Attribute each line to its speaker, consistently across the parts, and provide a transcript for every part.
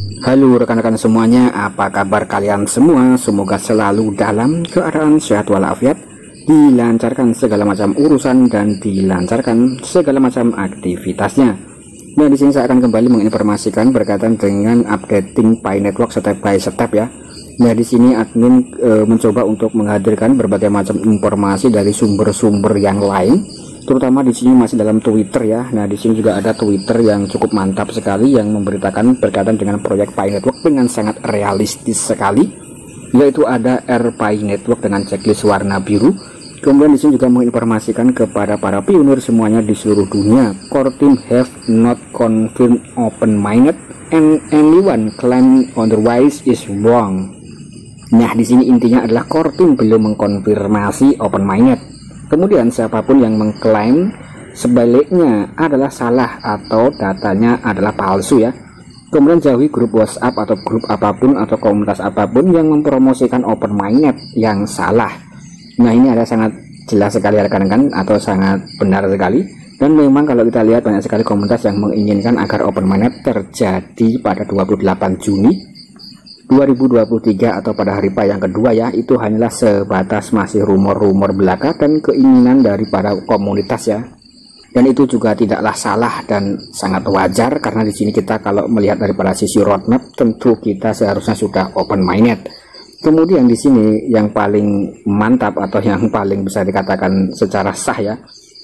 Speaker 1: Halo rekan-rekan semuanya, apa kabar kalian semua? Semoga selalu dalam keadaan sehat walafiat, dilancarkan segala macam urusan dan dilancarkan segala macam aktivitasnya. Nah, di sini saya akan kembali menginformasikan berkaitan dengan updating Pi Network step by step ya. Nah, di sini admin mencoba untuk menghadirkan berbagai macam informasi dari sumber-sumber yang lain. Terutama di sini masih dalam Twitter ya. Nah, di sini juga ada Twitter yang cukup mantap sekali yang memberitakan berkaitan dengan proyek Pi Network dengan sangat realistis sekali, yaitu ada Pi Network dengan checklist warna biru. Kemudian di sini juga menginformasikan kepada para pionir semuanya di seluruh dunia, core team have not confirmed open mainnet and anyone claim otherwise is wrong. Nah, di sini intinya adalah core team belum mengkonfirmasi open mainnet. Kemudian siapapun yang mengklaim sebaliknya adalah salah atau datanya adalah palsu ya. Kemudian jauhi grup WhatsApp atau grup apapun atau komunitas apapun yang mempromosikan open mainnet yang salah. Nah, ini ada sangat jelas sekali rekan-rekan atau sangat benar sekali. Dan memang kalau kita lihat banyak sekali komunitas yang menginginkan agar open mainnet terjadi pada 28 Juni 2023 atau pada hari Pi yang kedua ya. Itu hanyalah sebatas masih rumor-rumor belaka dan keinginan dari para komunitas ya. Dan itu juga tidaklah salah dan sangat wajar, karena di sini kita kalau melihat daripada sisi roadmap tentu kita seharusnya sudah open mainnet. Kemudian di sini yang paling mantap atau yang paling bisa dikatakan secara sah ya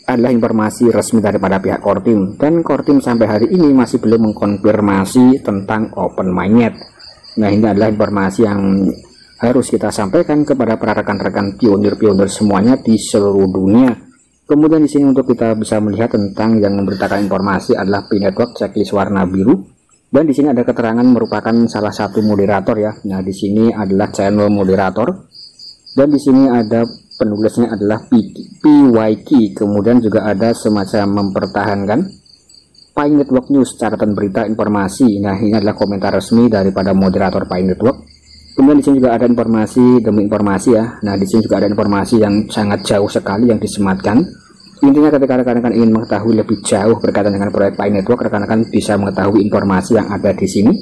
Speaker 1: adalah informasi resmi daripada pihak core team, dan core team sampai hari ini masih belum mengkonfirmasi tentang open mainnet. Nah, ini adalah informasi yang harus kita sampaikan kepada para rekan-rekan pionir-pionir semuanya di seluruh dunia. Kemudian di sini untuk kita bisa melihat tentang yang memberitakan informasi adalah Pi Network checklist warna biru, dan di sini ada keterangan merupakan salah satu moderator ya. Nah, di sini adalah channel moderator, dan di sini ada penulisnya adalah PYK. Kemudian juga ada semacam mempertahankan Pi Network News, catatan berita informasi. Nah, ini adalah komentar resmi daripada moderator Pi Network. Kemudian di sini juga ada informasi demi informasi ya. Nah, di sini juga ada informasi yang sangat jauh sekali yang disematkan. Intinya ketika rekan-rekan ingin mengetahui lebih jauh berkaitan dengan proyek Pi Network, rekan-rekan bisa mengetahui informasi yang ada di sini.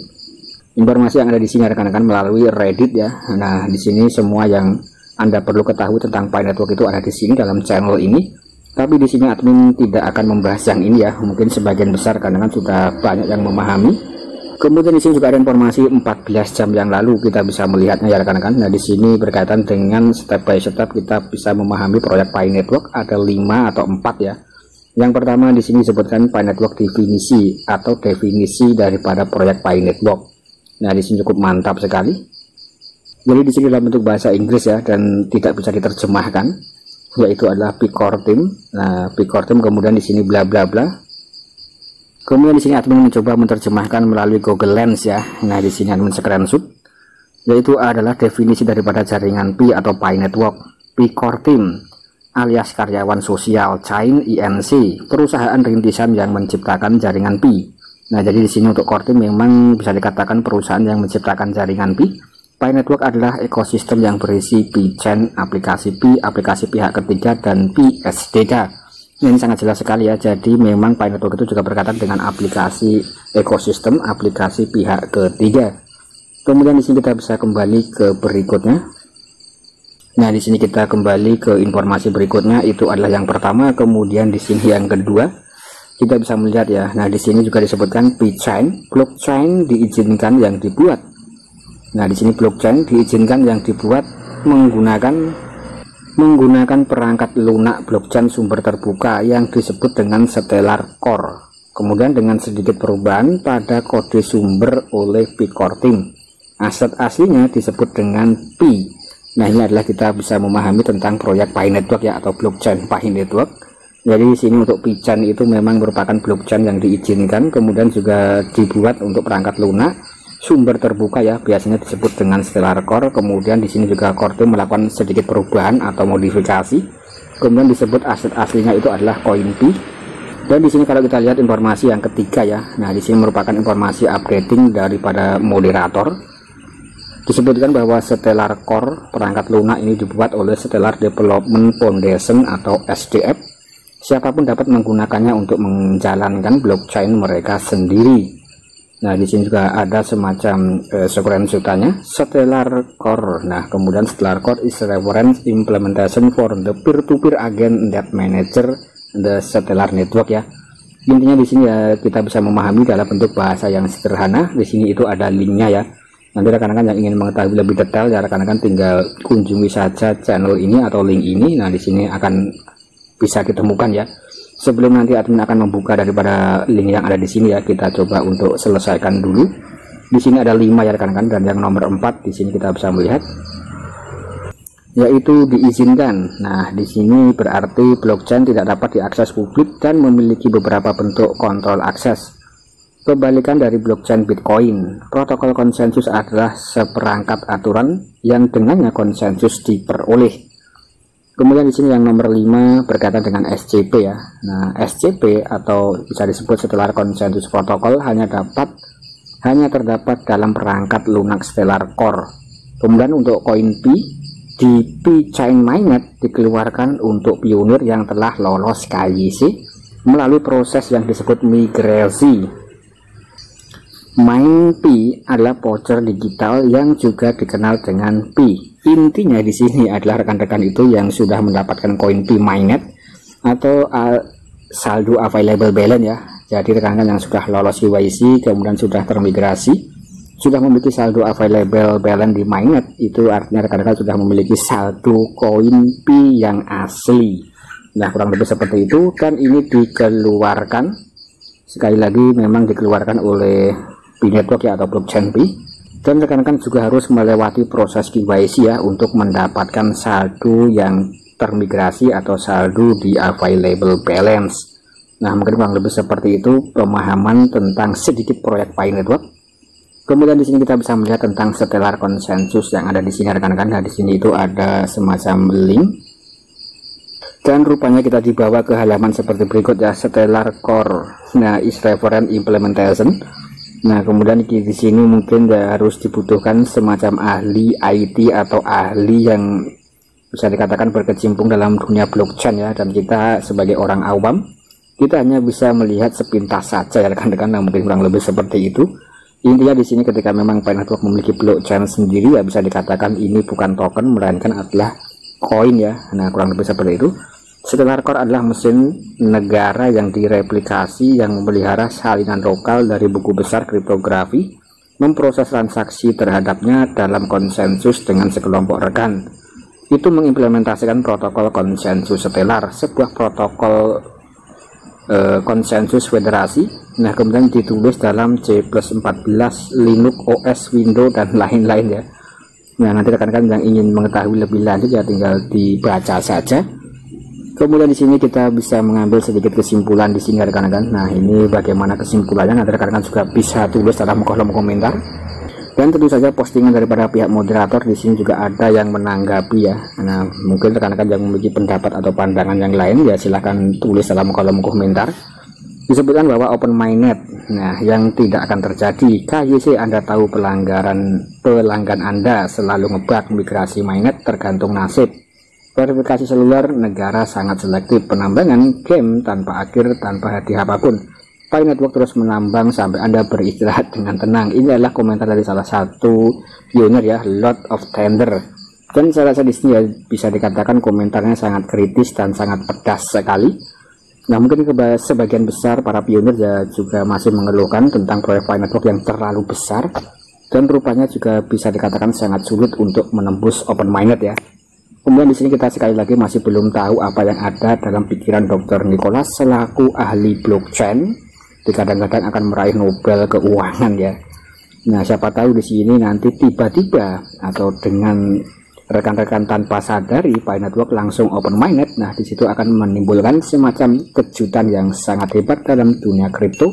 Speaker 1: Informasi yang ada di sini rekan-rekan melalui Reddit ya. Nah, di sini semua yang Anda perlu ketahui tentang Pi Network itu ada di sini dalam channel ini. Tapi di sini admin tidak akan membahas yang ini ya. Mungkin sebagian besar karena kan sudah banyak yang memahami. Kemudian di sini juga ada informasi 14 jam yang lalu kita bisa melihatnya ya rekan-rekan. Nah, di sini berkaitan dengan step by step kita bisa memahami proyek Pi Network, ada 5 atau 4 ya. Yang pertama di sini disebutkan Pi Network definisi atau definisi daripada proyek Pi Network. Nah, di sini cukup mantap sekali. Jadi di sini dalam bentuk bahasa Inggris ya dan tidak bisa diterjemahkan, yaitu adalah Pi Core Team. Nah, Pi Core Team kemudian di sini bla bla bla. Kemudian di sini admin mencoba menerjemahkan melalui Google Lens ya. Nah, di sini admin screenshot, yaitu adalah definisi daripada jaringan Pi atau Pi Network. Pi Core Team alias karyawan sosial Chain Inc, perusahaan rintisan yang menciptakan jaringan Pi. Nah, jadi di sini untuk Core Team memang bisa dikatakan perusahaan yang menciptakan jaringan Pi. Pi Network adalah ekosistem yang berisi Pi-Chain, aplikasi Pi, aplikasi pihak ketiga, dan Pi SDK. Ini sangat jelas sekali ya. Jadi memang Pi Network itu juga berkaitan dengan aplikasi ekosistem, aplikasi pihak ketiga. Kemudian di sini kita bisa kembali ke berikutnya. Nah, di sini kita kembali ke informasi berikutnya, itu adalah yang pertama. Kemudian di sini yang kedua kita bisa melihat ya. Nah, di sini juga disebutkan Pi-Chain, blockchain diizinkan yang dibuat. Nah, di sini blockchain diizinkan yang dibuat menggunakan perangkat lunak blockchain sumber terbuka yang disebut dengan Stellar Core. Kemudian dengan sedikit perubahan pada kode sumber oleh Pi Core Team. Aset aslinya disebut dengan Pi. Nah, ini adalah kita bisa memahami tentang proyek Pi Network ya atau blockchain Pi Network. Jadi di sini untuk Pi-Chain itu memang merupakan blockchain yang diizinkan, kemudian juga dibuat untuk perangkat lunak sumber terbuka ya, biasanya disebut dengan Stellar Core. Kemudian di sini juga Core Team melakukan sedikit perubahan atau modifikasi. Kemudian disebut aset aslinya itu adalah koin Pi. Dan di sini kalau kita lihat informasi yang ketiga ya. Nah, di sini merupakan informasi updating daripada moderator. Disebutkan bahwa Stellar Core perangkat lunak ini dibuat oleh Stellar Development Foundation atau SDF. Siapapun dapat menggunakannya untuk menjalankan blockchain mereka sendiri. Nah, di sini juga ada semacam screenshotnya, Stellar Core. Nah, kemudian Stellar Core is reference implementation for the peer-to-peer agent that manager the Stellar network ya. Intinya di sini ya kita bisa memahami dalam bentuk bahasa yang sederhana. Di sini itu ada linknya ya. Nanti rekan-rekan yang ingin mengetahui lebih detail ya rekan-rekan tinggal kunjungi saja channel ini atau link ini. Nah, di sini akan bisa ditemukan ya. Sebelum nanti admin akan membuka daripada link yang ada di sini ya, kita coba untuk selesaikan dulu. Di sini ada 5 ya rekan-rekan, dan yang nomor 4 di sini kita bisa melihat yaitu diizinkan. Nah, di sini berarti blockchain tidak dapat diakses publik dan memiliki beberapa bentuk kontrol akses. Kebalikan dari blockchain Bitcoin, protokol konsensus adalah seperangkat aturan yang dengannya konsensus diperoleh. Kemudian di sini yang nomor 5 berkaitan dengan SCP ya. Nah, SCP atau bisa disebut Stellar Consensus Protocol hanya terdapat dalam perangkat lunak Stellar Core. Kemudian untuk koin Pi di Pi Chain Mainnet dikeluarkan untuk pionir yang telah lolos KYC melalui proses yang disebut migrasi. MainPi adalah voucher digital yang juga dikenal dengan Pi. Intinya di sini adalah rekan-rekan itu yang sudah mendapatkan koin Pi Mainnet atau saldo available balance ya. Jadi rekan-rekan yang sudah lolos KYC kemudian sudah termigrasi, sudah memiliki saldo available balance di Mainnet, itu artinya rekan-rekan sudah memiliki saldo koin Pi yang asli. Nah, kurang lebih seperti itu, dan ini dikeluarkan sekali lagi memang dikeluarkan oleh Pi Network ya atau blockchain Pi, dan rekan-rekan juga harus melewati proses KYC ya untuk mendapatkan saldo yang termigrasi atau saldo di available balance. Nah, mungkin kurang lebih seperti itu pemahaman tentang sedikit proyek Pi Network. Kemudian di sini kita bisa melihat tentang Stellar Consensus yang ada di sini rekan-rekan. Nah, di sini itu ada semacam link. Dan rupanya kita dibawa ke halaman seperti berikut ya, Stellar Core. Nah, is reference implementation. Nah, kemudian di sini mungkin harus dibutuhkan semacam ahli IT atau ahli yang bisa dikatakan berkecimpung dalam dunia blockchain ya, dan kita sebagai orang awam kita hanya bisa melihat sepintas saja ya rekan-rekan. Nah, mungkin kurang lebih seperti itu. Intinya di sini ketika memang Pi Network memiliki blockchain sendiri ya, bisa dikatakan ini bukan token melainkan adalah koin ya. Nah, kurang lebih seperti itu. Stellar Core adalah mesin negara yang direplikasi yang memelihara salinan lokal dari buku besar kriptografi, memproses transaksi terhadapnya dalam konsensus dengan sekelompok rekan. Itu mengimplementasikan protokol konsensus Stellar, sebuah protokol konsensus federasi. Nah, kemudian ditulis dalam C+14, Linux, OS, Windows, dan lain-lain ya. Nah, nanti rekan-rekan yang ingin mengetahui lebih lanjut ya tinggal dibaca saja. Kemudian di sini kita bisa mengambil sedikit kesimpulan di sini rekan-rekan. Nah, ini bagaimana kesimpulannya nanti rekan-rekan juga bisa tulis dalam kolom komentar. Dan tentu saja postingan daripada pihak moderator di sini juga ada yang menanggapi ya. Nah, mungkin rekan-rekan yang memiliki pendapat atau pandangan yang lain ya silahkan tulis dalam kolom komentar. Disebutkan bahwa open mainnet, nah yang tidak akan terjadi. KYC Anda tahu pelanggan Anda selalu ngebug migrasi mainnet tergantung nasib. Verifikasi seluler negara sangat selektif, penambangan game tanpa akhir tanpa hadiah apapun. Pi Network terus menambang sampai Anda beristirahat dengan tenang. Ini adalah komentar dari salah satu pionir ya, Lord of Thunder. Dan saya rasa di sini ya bisa dikatakan komentarnya sangat kritis dan sangat pedas sekali. Nah, mungkin sebagian besar para pionir ya juga masih mengeluhkan tentang proyek Pi Network yang terlalu besar dan rupanya juga bisa dikatakan sangat sulit untuk menembus open mainnet ya. Kemudian di sini kita sekali lagi masih belum tahu apa yang ada dalam pikiran Dr. Nicholas selaku ahli blockchain. Kadang-kadang akan meraih Nobel keuangan ya. Nah, siapa tahu di sini nanti tiba-tiba atau dengan rekan-rekan tanpa sadari Pi Network langsung open mainnet. Nah, di situ akan menimbulkan semacam kejutan yang sangat hebat dalam dunia kripto,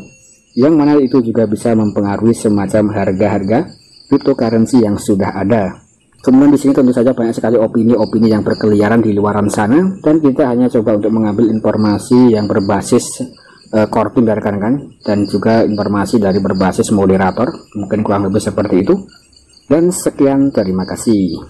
Speaker 1: yang mana itu juga bisa mempengaruhi semacam harga-harga cryptocurrency yang sudah ada. Kemudian di sini tentu saja banyak sekali opini-opini yang berkeliaran di luaran sana, dan kita hanya coba untuk mengambil informasi yang berbasis core team dari rekan-rekan dan juga informasi dari berbasis moderator. Mungkin kurang lebih seperti itu. Dan sekian, terima kasih.